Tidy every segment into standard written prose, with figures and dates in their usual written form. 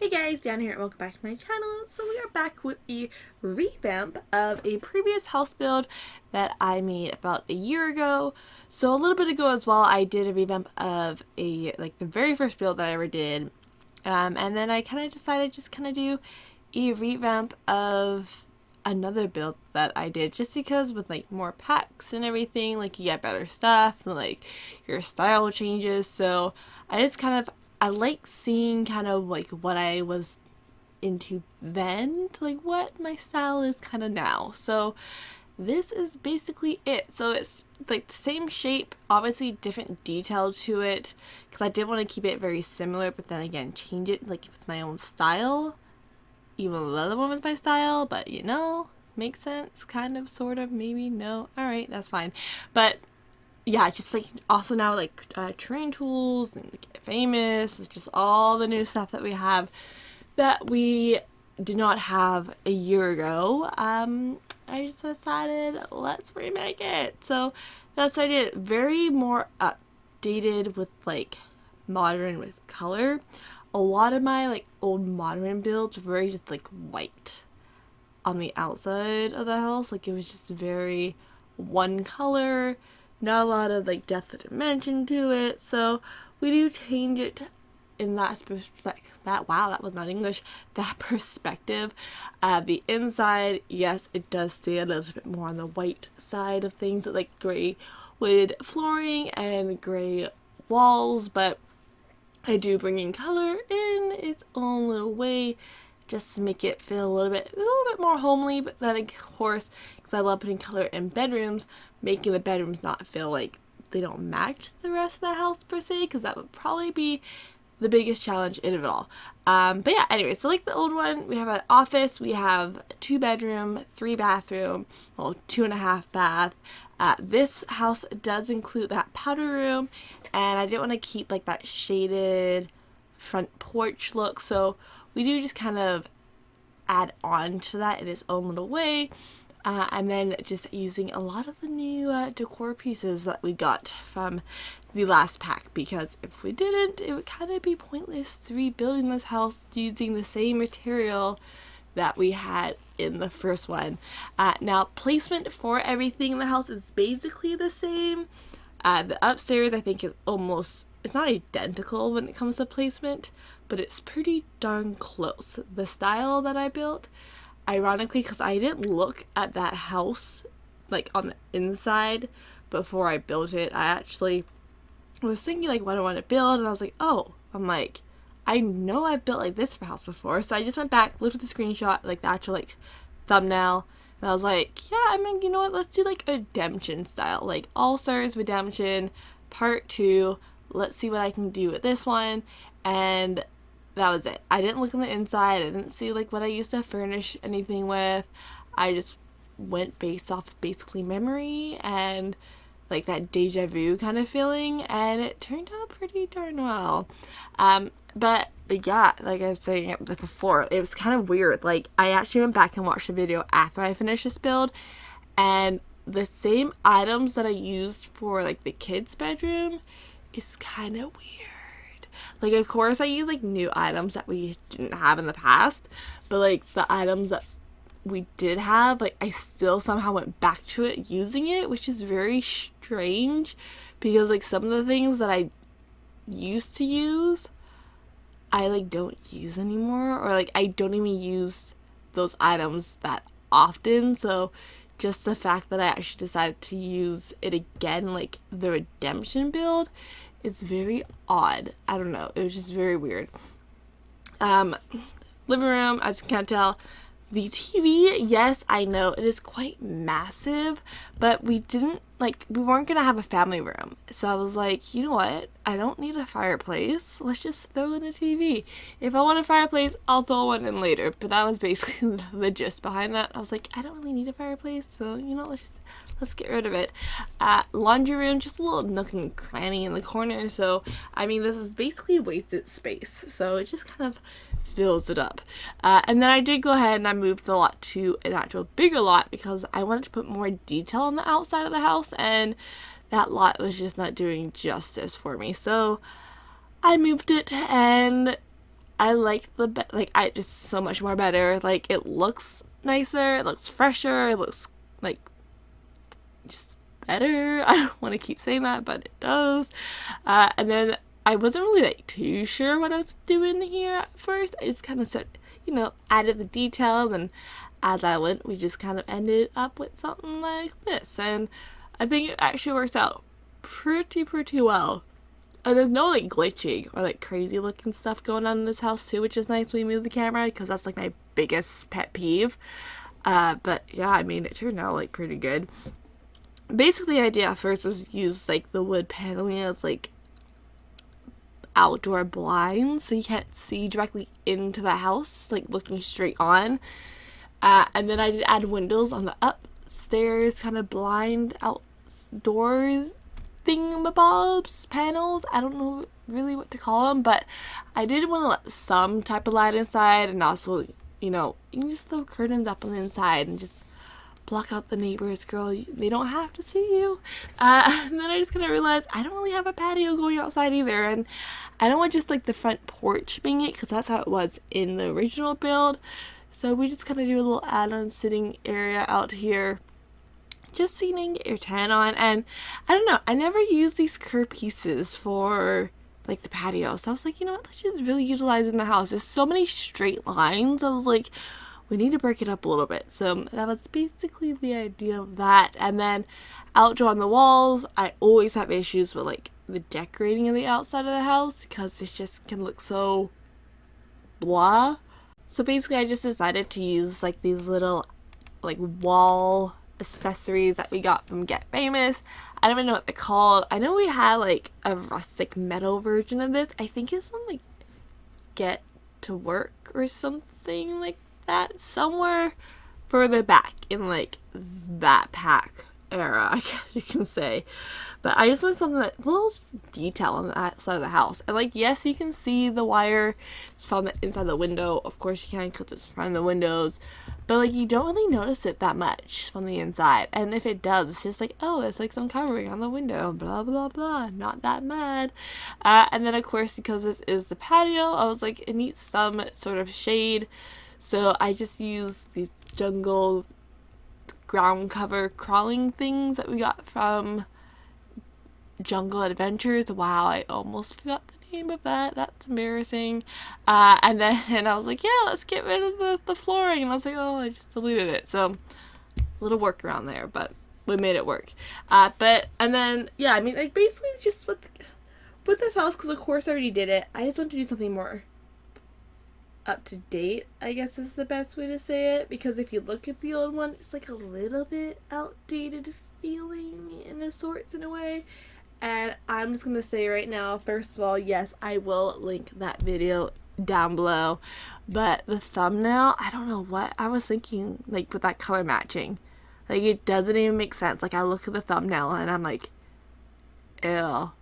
Hey guys, Dan here and welcome back to my channel. So we are back with the revamp of a previous house build that I made about a year ago. So a little bit ago as well, I did a revamp of the very first build that I ever did. And then I kind of decided just kind of do a revamp of another build that I did, just because with like more packs and everything, like you get better stuff and like your style changes. So I like seeing kind of like what I was into then to like what my style is kind of now. So this is basically it. So it's like the same shape, obviously different detail to it, because I did want to keep it very similar, but then again change it like if it's my own style, even though the other one was my style. But you know, makes sense, kind of, sort of, maybe, no, all right, that's fine. But yeah, just like also now like terrain tools and like, famous, it's just all the new stuff that we have that we did not have a year ago. I just decided let's remake it. So that's what I did. Very more updated with like modern with color. A lot of my like old modern builds were very just like white on the outside of the house. Like it was just very one color. Not a lot of like depth of dimension to it, so we do change it in that that was not English, that perspective. The inside, yes, it does stay a little bit more on the white side of things, with like gray wood flooring and gray walls, but I do bring in color in its own little way, just to make it feel a little bit more homely. But then of course, because I love putting color in bedrooms, making the bedrooms not feel like they don't match the rest of the house per se, because that would probably be the biggest challenge in it all. But yeah, anyway, so like the old one, we have an office, we have 2-bedroom, 3-bathroom, well, 2.5 bath. This house does include that powder room, and I didn't want to keep like that shaded front porch look, so we do just kind of add on to that in its own little way. And then just using a lot of the new decor pieces that we got from the last pack, because if we didn't, it would kind of be pointless to rebuilding this house using the same material that we had in the first one. Now, placement for everything in the house is basically the same. The upstairs, I think, is almost, it's not identical when it comes to placement, but it's pretty darn close. The style that I built, ironically, because I didn't look at that house like on the inside before I built it. I actually was thinking like what I want to build, and I was like, I know I've built like this house before. So I just went back, looked at the screenshot, like the actual like thumbnail, and I was like, yeah, I mean, you know what, let's do like a redemption style, like All Stars Redemption Part 2. Let's see what I can do with this one. And that was it. I didn't look on the inside. I didn't see like what I used to furnish anything with. I just went based off basically memory and like that deja vu kind of feeling, and it turned out pretty darn well. But yeah, like I was saying before, it was kind of weird. Like I actually went back and watched the video after I finished this build, and the same items that I used for like the kids' bedroom is kind of weird. Like, of course, I use, like, new items that we didn't have in the past, but, like, the items that we did have, like, I still somehow went back to it using it, which is very strange, because, like, some of the things that I used to use, I, like, don't use anymore, or, like, I don't even use those items that often. So just the fact that I actually decided to use it again, like, the redemption build, it's very odd. I don't know. It was just very weird. Living room, as you can tell. The TV, yes, I know it is quite massive, but we weren't gonna have a family room. So I was like, you know what? I don't need a fireplace. Let's just throw in a TV. If I want a fireplace, I'll throw one in later. But that was basically the gist behind that. I was like, I don't really need a fireplace, so you know, let's get rid of it. Laundry room, just a little nook and cranny in the corner. So I mean, this is basically wasted space. So it just kind of fills it up. And then I did go ahead and I moved the lot to an actual bigger lot, because I wanted to put more detail on the outside of the house, and that lot was just not doing justice for me. So I moved it, and I like I just so much more better. Like, it looks nicer, it looks fresher, it looks like just better. I don't want to keep saying that, but it does. And then I wasn't really like too sure what I was doing here at first. I just kind of started, added the detail, and as I went, we just kind of ended up with something like this. And I think it actually works out pretty well. And there's no like glitching or like crazy looking stuff going on in this house too, which is nice when we move the camera, because that's like my biggest pet peeve. But yeah, I mean, it turned out like pretty good. Basically, the idea at first was to use like the wood paneling as like outdoor blinds, so you can't see directly into the house, like looking straight on. And then I did add windows on the upstairs kind of blind outdoors thingamabobs, panels. I don't know really what to call them, but I did want to let some type of light inside, and also, you can just throw curtains up on the inside and just block out the neighbors, girl. They don't have to see you. And then I just kind of realized I don't really have a patio going outside either, and I don't want just like the front porch being it, because that's how it was in the original build. So we just kind of do a little add-on sitting area out here, just so you can get your tan on. And I don't know, I never use these curb pieces for like the patio, so I was like, you know what, let's just really utilize it in the house. There's so many straight lines, I was like, we need to break it up a little bit. So that was basically the idea of that. And then outdoor on the walls, I always have issues with like the decorating of the outside of the house, because it just can look so blah. So basically I just decided to use like these little like wall accessories that we got from Get Famous. I don't even know what they're called. I know we had like a rustic metal version of this. I think it's on like Get to Work or something like that, somewhere further back in like that pack era, I guess you can say. But I just want something that little detail on that side of the house. And like, yes, you can see the wire from the inside the window. Of course you can, because it's from the windows. But like, you don't really notice it that much from the inside. And if it does, it's just like, oh, there's like some covering on the window, blah blah blah, not that mad. And then of course, because this is the patio, I was like, it needs some sort of shade. So I just used these jungle ground cover crawling things that we got from Jungle Adventures. Wow, I almost forgot the name of that. That's embarrassing. And then I was like, yeah, let's get rid of the flooring. And I was like, oh, I just deleted it. So a little workaround there, but we made it work. And then, yeah, I mean, like basically just with this house, because of course I already did it, I just want to do something more up to date, I guess is the best way to say it, because if you look at the old one, it's like a little bit outdated feeling in a sorts, in a way. And I'm just gonna say right now, first of all, yes, I will link that video down below, but the thumbnail, I don't know what I was thinking, like with that color matching, like it doesn't even make sense. Like I look at the thumbnail and I'm like, ew.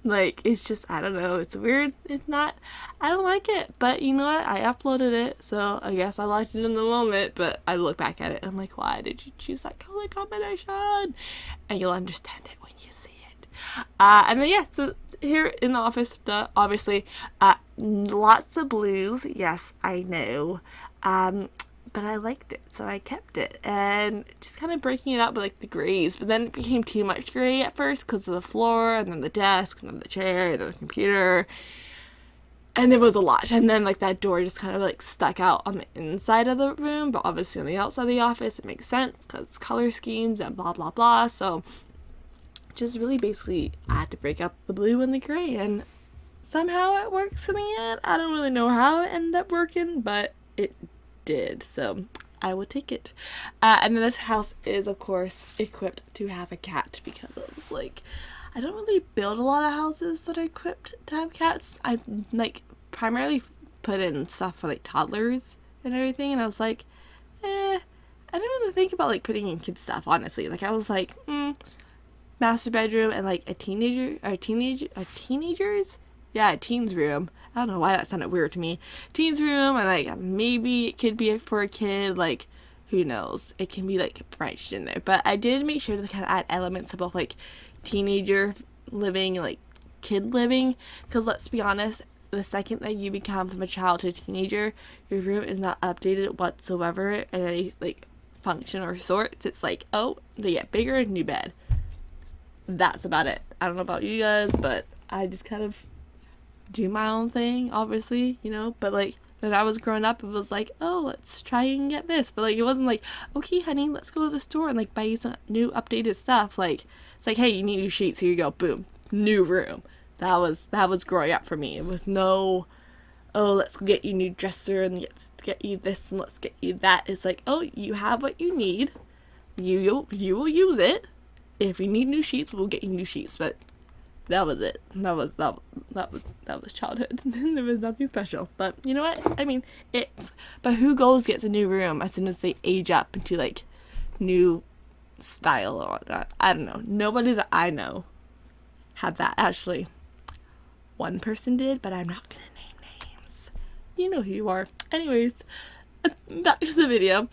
Like, it's just, I don't know, it's weird. It's not, I don't like it, but you know what, I uploaded it, so I guess I liked it in the moment. But I look back at it and I'm like, why did you choose that color combination? And you'll understand it when you see it. And then yeah, so here in the office, obviously, lots of blues, yes, I know, but I liked it, so I kept it, and just kind of breaking it up with like the grays. But then it became too much gray at first because of the floor, and then the desk, and then the chair, and then the computer, and there was a lot. And then like that door just kind of like stuck out on the inside of the room, but obviously on the outside of the office it makes sense because it's color schemes and blah blah blah. So just really basically I had to break up the blue and the gray, and somehow it works in the end. I don't really know how it ended up working, but it did, so I will take it. And then this house is of course equipped to have a cat, because it was like, I don't really build a lot of houses that are equipped to have cats. I like primarily put in stuff for like toddlers and everything, and I was like, I didn't really think about like putting in kids stuff, honestly. Like I was like, master bedroom and like a teenager's room. I don't know why that sounded weird to me. Teens room, and like maybe it could be for a kid, like who knows, it can be like branched in there. But I did make sure to kind of add elements of both like teenager living and like kid living, because let's be honest, the second that you become from a child to a teenager, your room is not updated whatsoever in any like function or sorts. It's like, oh, they get bigger, new bed. That's about it. I don't know about you guys, but I just kind of do my own thing, obviously, you know, but like when I was growing up, it was like, oh, let's try and get this, but like it wasn't like, okay honey, let's go to the store and like buy you some new updated stuff. Like it's like, hey, you need new sheets, here you go, boom, new room. That was growing up for me. It was no, oh, let's get you a new dresser and let's get you this and let's get you that. It's like, oh, you have what you need, you will use it. If you need new sheets, we'll get you new sheets. But that was it. That was childhood. There was nothing special. But you know what? I mean, but who gets a new room as soon as they age up into like new style or whatnot? I don't know. Nobody that I know had that. Actually, one person did, but I'm not gonna name names. You know who you are. Anyways, back to the video.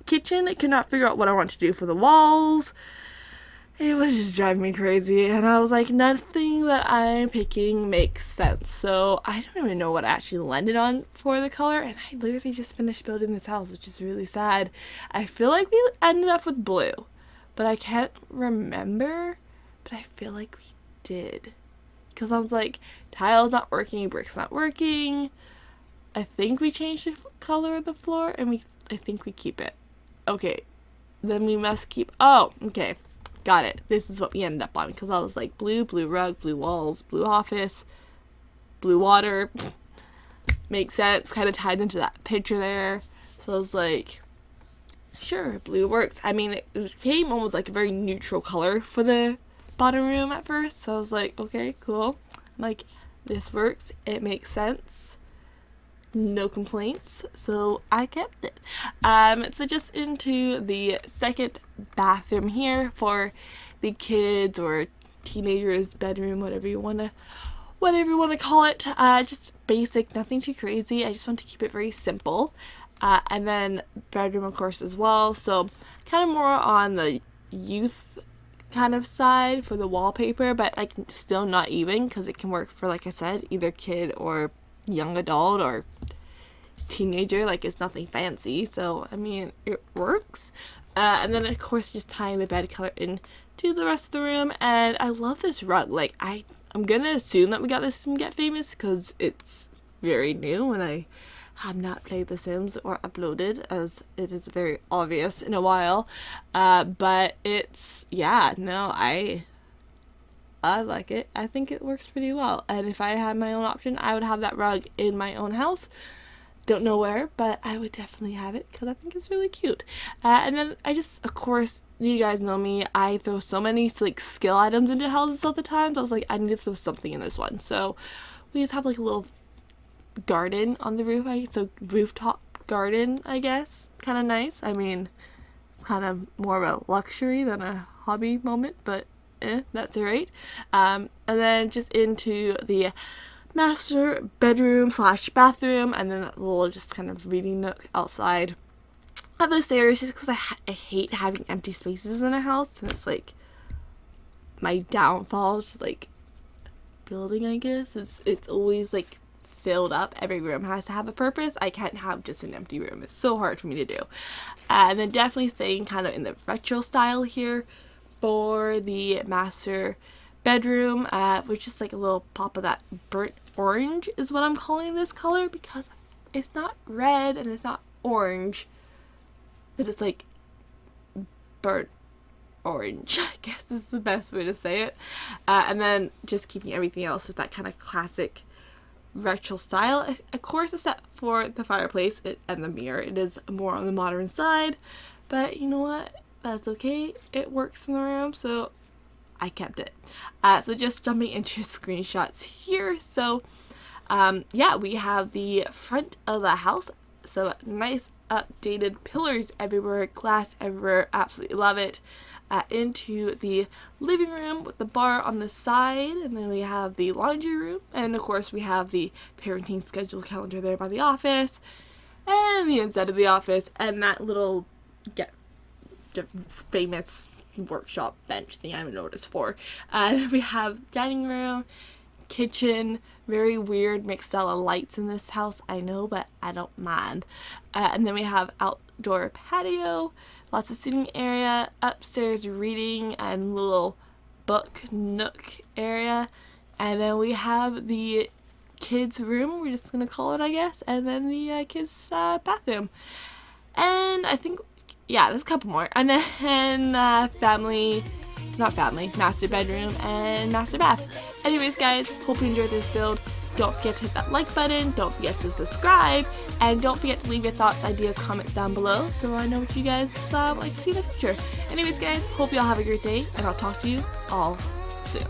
Kitchen, I could not figure out what I want to do for the walls. It was just driving me crazy, and I was like, nothing that I'm picking makes sense. So I don't even know what I actually landed on for the color, and I literally just finished building this house, which is really sad. I feel like we ended up with blue, but I can't remember, but I feel like we did. Because I was like, tile's not working, brick's not working. I think we changed the color of the floor, and I think we keep it. Okay, then we must keep, oh, okay. Got it. This is what we ended up on, because I was like blue rug, blue walls, blue office, blue water. Makes sense. Kind of tied into that picture there. So I was like, sure, blue works. I mean, it became almost like a very neutral color for the bottom room at first. So I was like, okay, cool. Like, this works. It makes sense. No complaints, so I kept it. So just into the second bathroom here for the kids or teenagers bedroom, whatever you want to call it. Just basic, nothing too crazy. I just want to keep it very simple. And then bedroom, of course, as well. So kind of more on the youth kind of side for the wallpaper, but like still not even, because it can work for, like I said, either kid or young adult or teenager. Like, it's nothing fancy, so I mean, it works. And then of course just tying the bed color into the rest of the room. And I love this rug. Like, I'm gonna assume that we got this from Get Famous because it's very new and I have not played The Sims or uploaded, as it is very obvious, in a while. But it's, yeah, no, I like it. I think it works pretty well. And if I had my own option, I would have that rug in my own house. Don't know where, but I would definitely have it because I think it's really cute. And then I just, of course, you guys know me, I throw so many like skill items into houses all the time. So I was like, I need to throw something in this one. So we just have like a little garden on the roof. So rooftop garden, I guess. Kind of nice. I mean, it's kind of more of a luxury than a hobby moment, but that's alright. And then just into the master bedroom / bathroom, and then that little just kind of reading nook outside of the stairs, just because I hate having empty spaces in a house, and it's like my downfall to like building, I guess. It's always like filled up. Every room has to have a purpose. I can't have just an empty room. It's so hard for me to do. And then definitely staying kind of in the retro style here for the master bedroom, which is like a little pop of that burnt orange is what I'm calling this color, because it's not red and it's not orange, but it's like burnt orange, I guess is the best way to say it. And then just keeping everything else with that kind of classic retro style. Of course, except for the fireplace and the mirror, it is more on the modern side, but you know what, that's okay, it works in the room, so I kept it. So just jumping into screenshots here. So yeah, we have the front of the house. So nice updated pillars everywhere, glass everywhere, absolutely love it. Into the living room with the bar on the side, and then we have the laundry room, and of course we have the parenting schedule calendar there by the office, and the inside of the office, and that little famous workshop bench thing, I don't know what it's for. We have dining room, kitchen, Very weird mixed style of lights in this house, I know, but I don't mind. And then we have outdoor patio, lots of seating area, upstairs reading and little book nook area. And then we have the kids' room, we're just gonna call it, I guess, and then the kids' bathroom. And I think, yeah, there's a couple more. And then master bedroom and master bath. Anyways, guys, hope you enjoyed this build. Don't forget to hit that like button, don't forget to subscribe, and don't forget to leave your thoughts, ideas, comments down below so I know what you guys like to see in the future. Anyways, guys, hope you all have a great day, and I'll talk to you all soon.